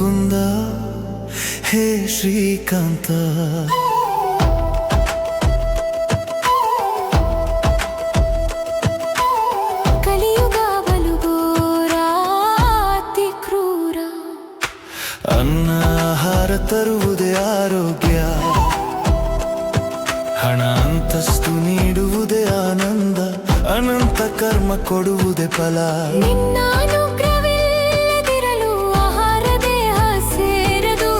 ಮುಕುಂದ ಹೇ ಶ್ರೀಕಾಂತ. ಕಲಿಯುಗ ಬಲುಘೋರ ಅತಿ ಕ್ರೂರ. ಅನ್ನ ಆಹಾರ ತರುವುದೇ ಆರೋಗ್ಯ, ಹಣ ಅಂತಸ್ತು ನೀಡುವುದೇ ಆನಂದ, ಅನಂತ ಕರ್ಮ ಕೊಡುವುದೇ ಫಲ. ನಿನ್ನ ಅನುಗ್ರಹವಿಲ್ಲದಿರಲು ಆಹಾರ ದೇಹ ಸೇರದು.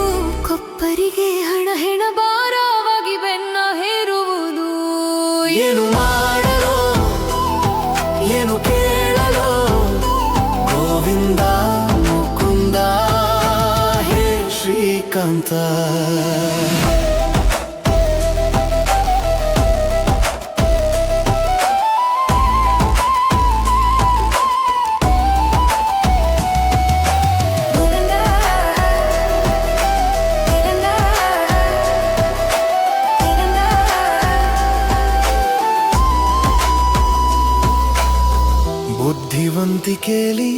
ಕೊಪ್ಪರಿಗೆ ಹಣ ಹೆಣ ಭಾರವಾಗಿ ಬೆನ್ನ ಹೇರುವುದು. ಏನು ಮಾಡಲು ಏನು ಕೇಳಲು ಗೋವಿಂದ ಮುಕುಂದ ಹೇ ಶ್ರೀಕಾಂತ. ಬುದ್ಧಿವಂತಿಕೆಯಲ್ಲಿ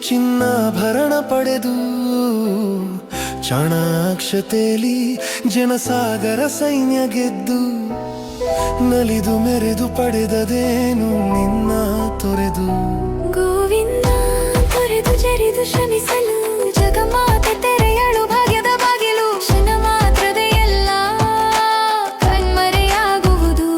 ಚಿನ್ನಾಭರಣ ಪಡೆದು, ಚಾಣಾಕ್ಷತೆಯಲ್ಲಿ ಜನಸಾಗರ ಸೈನ್ಯ ಗೆದ್ದು, ನಲಿದು ಮೆರೆದು ಪಡೆದದೇನು ನಿನ್ನ ತೊರೆದು. ಗೋವಿಂದ ತೊರೆದು ಜರಿದು ಶ್ರಮಿಸಲು ಜಗಮಾತೆ ತೆರೆಯಳು ಭಾಗ್ಯದ ಬಾಗಿಲು. ಕ್ಷಣ ಮಾತ್ರದ ಎಲ್ಲ ಕಣ್ಮರೆಯಾಗುವುದು.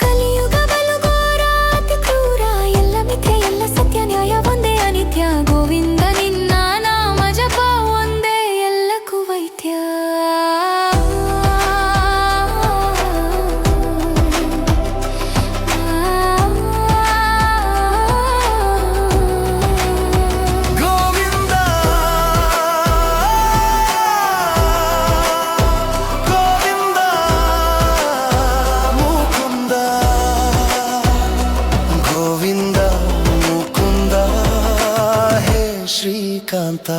ಕಲಿಯುಗ ಬಲುಘೋರ ಅತಿ ಕ್ರೂರ. ಎಲ್ಲ ಮಿಥ್ಯ ಎಲ್ಲ ಸತ್ಯ, ನ್ಯಾಯ ಒಂದೇ ಅನಿತ್ಯ. ಗೋವಿಂದ ನಿನ್ನ ನಾಮ ಜಪ ಒಂದೇ ಎಲ್ಲಕ್ಕೂ ವೈದ್ಯ. ಗೋವಿಂದ ಗೋವಿಂದ ಮುಕುಂದ ಗೋವಿಂದ ಮುಕುಂದ ಹೇ ಶ್ರೀಕಾಂತ.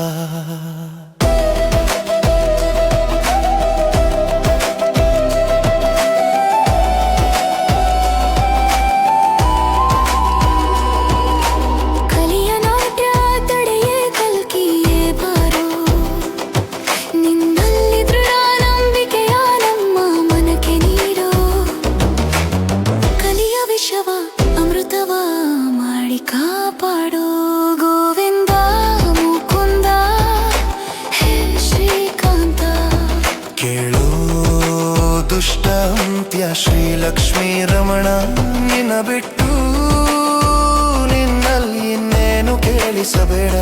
ಕಲಿಯ ನಾಟ್ಯ ತಡೆಯೇ ಕಲ್ಕಿಯೇ ಬಾರೋ. ನಿನ್ನಲ್ಲಿ ದೃಢ ನಂಬಿಕೆಯ ನಮ್ಮ ಮನಕ್ಕೆ ನೀಡೋ. ಕಲಿಯ ವಿಷವ ಅಮೃತವ ಮಾಡಿ ಕಾಪಾಡೋ. ಗೋವಿಂದ ಮುಕುಂದ ಹೇ ಶ್ರೀಕಾಂತ. ಕೇಳೋ ದುಷ್ಟ ಅಂತ್ಯ ಶ್ರೀ ಲಕ್ಷ್ಮೀ ರಮಣ, ನಿನ್ನ ಬಿಟ್ಟು ನಿನ್ನಲ್ಲಿ ಇನ್ನೇನು ಕೇಳಿಸಬೇಡ.